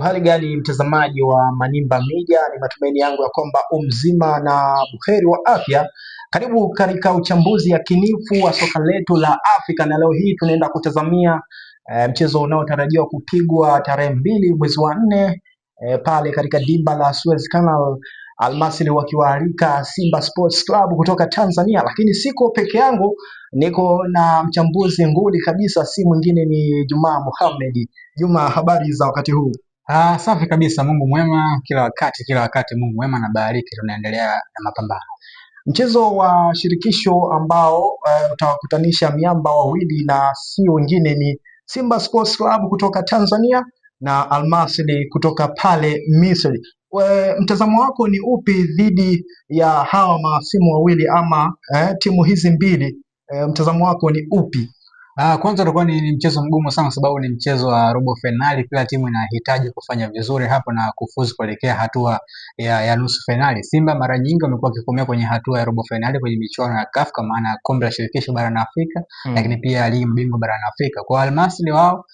Uhali gani mtazamaji wa Manimba Media, ni matumaini yangu ya kwamba mzima na buheri wa afya. Karibu katika uchambuzi yakinifu wa soka letu la Afrika, na leo hii tunaenda kutazamia mchezo unaotarajiwa kupigwa tarehe 2 mwezi wa 4 pale katika dimba la Suez Canal, Al Masry wakiwaalika Simba Sports Club kutoka Tanzania. Lakini siko peke yangu, niko na mchambuzi nguli kabisa, si mwingine ni Juma Mohamed. Juma, habari za wakati huu? Safi kabisa, Mungu mwema kila wakati Mungu mwema na bariki, tunaendelea na mapambano. Mchezo wa shirikisho ambao utawakutanisha miamba wawili na si wengine ni Simba Sports Club kutoka Tanzania na Al Masry kutoka pale Misri. Mtazamo wako ni upi dhidi ya hawa masimu wawili ama timu hizi mbili? Mtazamo wako ni upi? Kwanza utakuwa ni mchezo mgumu sana, sababu ni mchezo wa robo finali. Kila timu inahitaji kufanya vizuri hapo na kufuzu kuelekea hatua ya nusu finali. Simba mara nyingi wamekuwa wakikomea kwenye hatua ya robo finali kwenye michuano ya CAF, kwa maana kombe la shirikisho barani Afrika, lakini pia ligi mabingwa barani Afrika. Kwa Al Masry wao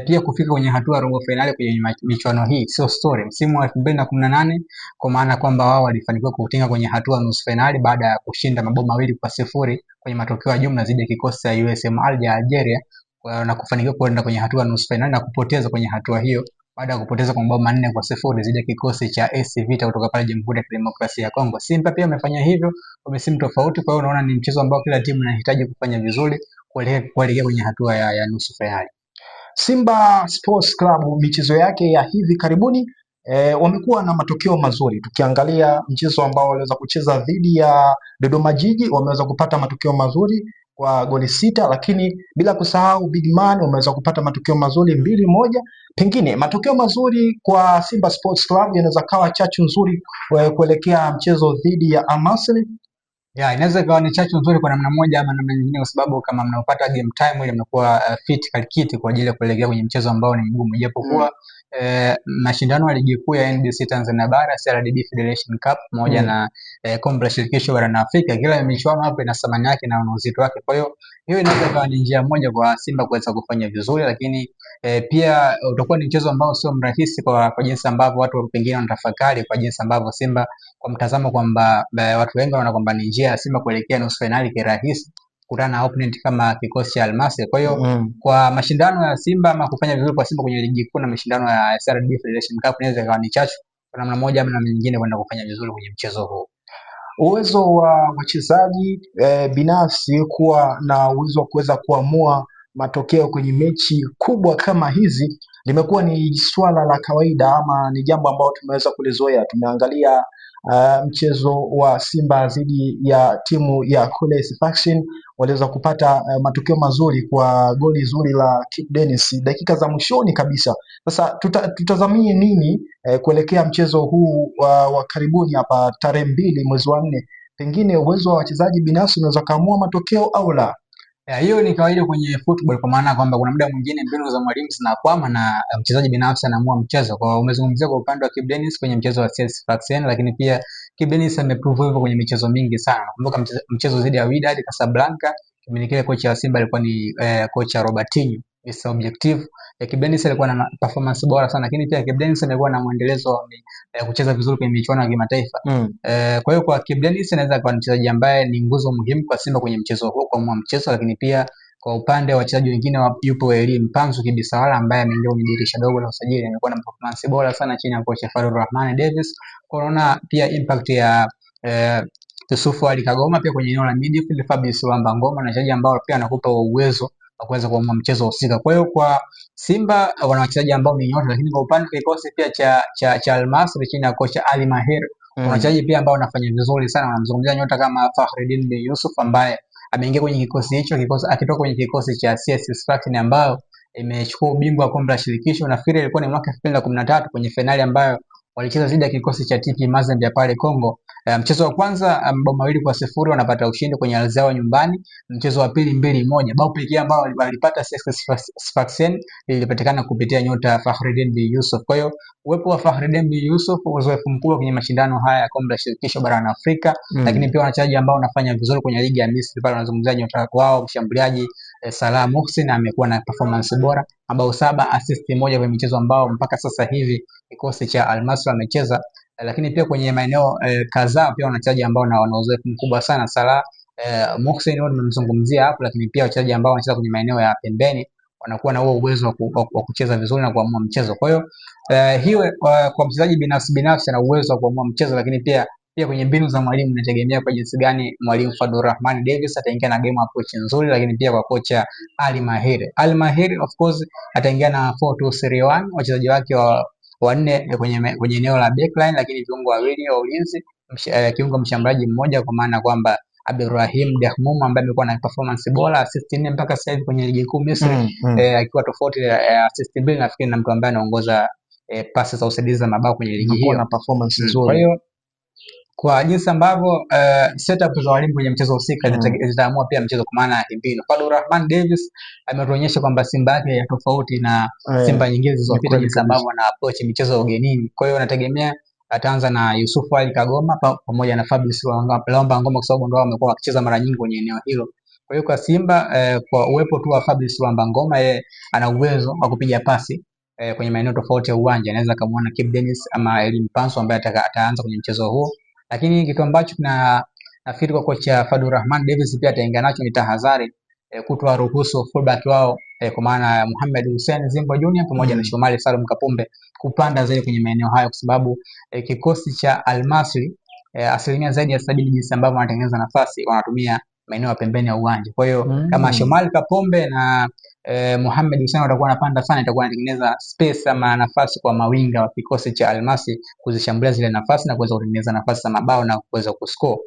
pia kufika kwenye hatua ya robo finali kwenye michuano hii sio story. Msimu wa 2018 kwa maana kwamba wao walifanikiwa kutinga kwenye hatua ya nusu finali baada ya kushinda mabao 2-0 kwenye matokeo ya jumla dhidi ya kikosi cha USM Alger ya Algeria, na kufanikiwa kwenda kwenye hatua ya nusu finali na kupoteza kwenye hatua hiyo baada ya kupoteza kwa mabao 4-0 dhidi ya kikosi cha AS Vita kutoka pale Jamhuri ya Kidemokrasia ya Kongo. Simba pia wamefanya hivyo kwa misimu tofauti, kwa hiyo unaona ni mchezo ambao kila timu inahitaji kufanya vizuri kuelekea kwenye hatua ya nusu finali. Simba Sports Club michezo yake ya hivi karibuni wamekuwa na matokeo mazuri. Tukiangalia mchezo ambao waliweza kucheza dhidi ya Dodoma Jiji, wameweza kupata matokeo mazuri kwa goli 6, lakini bila kusahau Big Man wameweza kupata matokeo mazuri 2-1. Pengine matokeo mazuri kwa Simba Sports Club yanaweza kawa chachu nzuri kuelekea mchezo dhidi ya Al Masry. Inaweza ikawa ni chachu nzuri kwa namna moja ama namna nyingine, kwa sababu kama mnaopata game time ile mnakuwa fit kalikiti kwa ajili ya kuelekea kwenye mchezo ambao ni mgumu, japokuwa mashindano ya ligi kuu ya NBC Tanzania Bara, CRDB Federation Cup pamoja na kombe la shirikisho barani Afrika, kila michuano hapo ina thamani yake na uzito wake. Kwa hiyo inaweza kuwa ni njia moja kwa Simba kuweza kufanya vizuri, lakini pia utakuwa ni mchezo ambao sio mrahisi kwa jinsi ambavyo watu pengine wanatafakari, kwa jinsi ambavyo Simba kwa mtazamo kwamba watu wengi wanaona kwamba ni njia ya Simba kuelekea nusu finali kirahisi kukutana na opponent kama kikosi cha Al Masry. Kwa hiyo kwa mashindano ya Simba ama kufanya vizuri kwa Simba kwenye ligi kuu na mashindano ya CRDB Federation Cup inaweza kuwa ni chachu kwa namna moja ama namna nyingine kwenda kufanya vizuri kwenye mchezo huu. Uwezo wa wachezaji binafsi kuwa na uwezo wa kuweza kuamua matokeo kwenye mechi kubwa kama hizi limekuwa ni swala la kawaida ama ni jambo ambalo tumeweza kulizoea. Tumeangalia mchezo wa Simba dhidi ya timu ya Kule Faction, waliweza kupata matokeo mazuri kwa goli zuri la Kibu Denis dakika za mwishoni kabisa. Sasa tutazamie nini kuelekea mchezo huu wa karibuni hapa tarehe 2 mwezi wa 4? Pengine uwezo wa wachezaji binafsi unaweza kaamua matokeo au la? Hiyo ni kawaida kwenye football, kwa maana kwamba kuna muda mwingine mbinu za mwalimu zinakwama na mchezaji binafsi anaamua mchezo. Kwa umezungumzia kwa upande wa Kibu Denis kwenye mchezo wa CS Sfaxien, lakini pia Kibu Denis ameprove hivyo kwenye michezo mingi sana. Nakumbuka mchezo dhidi ya Wydad Casablanca, kipindi kile kocha wa Simba alikuwa ni kocha Robertinho. Objective Kibu Denis alikuwa na performance bora sana, lakini pia Kibu Denis amekuwa na muendelezo wa kucheza vizuri kwenye michuano ya kimataifa. Kwa hiyo kwa Kibu Denis anaweza kuwa mchezaji ambaye ni nguzo muhimu kwa Simba kwenye mchezo huo kwa mchezo, lakini pia kwa upande wa wachezaji wengine yupo Elie Mpanzu Kibisawala ambaye ameingia kwenye dirisha dogo la usajili, amekuwa na performance bora sana chini ya kocha Fadlu Rahman Davis. Unaona pia impact ya Yusufu Ali Kagoma pia kwenye eneo la midfield, Fabrice Wamba Ngoma na wachezaji ambao pia anakupa uwezo wa kuweza kuamua mchezo husika. Kwa hiyo kwa Simba wana wachezaji ambao ni nyota, lakini kwa upande wa kikosi pia cha Al Masry chini ya kocha Ali Mahir kuna wachezaji pia ambao wanafanya vizuri sana. Wanamzungumzia nyota kama Fakhreddin bin Yusuf ambaye ameingia kwenye kikosi hicho, akitoka kwenye kikosi cha CS Sfaxien ambayo imechukua ubingwa wa kombe la shirikisho. Nafikiri ilikuwa ni mwaka 2013 kwenye finali ambayo walicheza dhidi ya kikosi cha TP Mazembe ya pale Kongo. Mchezo wa kwanza mabao 2-0 wanapata ushindi kwenye ardhi yao nyumbani. Mchezo wa pili 2-1. Bao pekee ambao walipata Sfaxien lilipatikana kupitia nyota Fakhreddin bin Yusuf. Kwa hiyo uwepo wa Fakhreddin bin Yusuf, uzoefu mkubwa kwenye mashindano haya ya kombe la shirikisho barani Afrika, lakini pia wachezaji ambao wanafanya vizuri kwenye ligi ya Misri pale, wanazungumzia nyota wao mshambuliaji Salah Mohsin amekuwa na performance bora, mabao 7, assist moja kwenye michezo ambao mpaka sasa hivi kikosi cha Al Masry amecheza. Lakini pia kwenye maeneo kadhaa pia wachezaji ambao wana uzoefu mkubwa sana. Salah Mohsin wao nimemzungumzia hapo, lakini pia wachezaji ambao wanacheza kwenye maeneo ya pembeni wanakuwa na huo uwezo wa kucheza vizuri na kuamua mchezo. Kwa hiyo hiyo kwa mchezaji binafsi ana uwezo wa kuamua mchezo, lakini pia kwenye mbinu za mwalimu inategemea kwa jinsi gani mwalimu Fadlu Rahman Davis ataingia na game approach nzuri, lakini pia kwa kocha Ali Mahir. Ali Mahir of course ataingia na 4-2-3-1, wachezaji wake wanne kwenye eneo la backline, lakini viungo wawili wa ulinzi, kiungo mshambuliaji mmoja, kwa maana kwamba Abdulrahim Dahmum ambaye amekuwa na performance bora, assist 4 mpaka sasa hivi kwenye ligi kuu Misri, akiwa tofauti assist 2 nafikiri na mtu ambaye anaongoza pasi za usaidizi za mabao kwenye ligi hiyo na performance nzuri. Kwa hiyo kwa jinsi ambavyo setup za walimu kwenye mchezo husika zitaamua pia mchezo, kwa maana ya mbinu. Fadlu Rahman Davis ametuonyesha kwamba Simba yake ya tofauti na Simba nyingine zilizopita, jinsi ambavyo ana approach michezo ya ugenini. Kwa hiyo nategemea ataanza na Yusuf Ali Kagoma pamoja na Fabrice Luamba Ngoma, kwa sababu ndio wamekuwa wakicheza mara nyingi kwenye eneo hilo. Kwa hiyo kwa Simba kwa uwepo tu wa Fabrice Luamba Ngoma, yeye ana uwezo wa kupiga pasi kwenye maeneo tofauti ya uwanja. Anaweza kumuona Kibu Denis ama Elim Panso ambaye ataanza kwenye mchezo huo. Lakini kitu ambacho nafikiri kwa kocha Fadlu Rahman Davis pia ataingia nacho ni tahadhari, kutoa ruhusu fullback wao kwa maana ya Mohamed Hussein Zimbo Junior pamoja na Shomari Salum Kapombe kupanda zaidi kwenye maeneo hayo, kwa sababu kikosi cha Al Masry asilimia zaidi ya 70 jinsi ambavyo wanatengeneza nafasi wanatumia maeneo ya pembeni ya uwanja. Kwa hiyo kama Shomari Kapombe na Mohamed Hussein watakuwa wanapanda sana, itakuwa inatengeneza space ama nafasi kwa mawinga wa kikosi cha Al Masry kuzishambulia zile nafasi na kuweza kutengeneza nafasi za mabao na kuweza kuscore.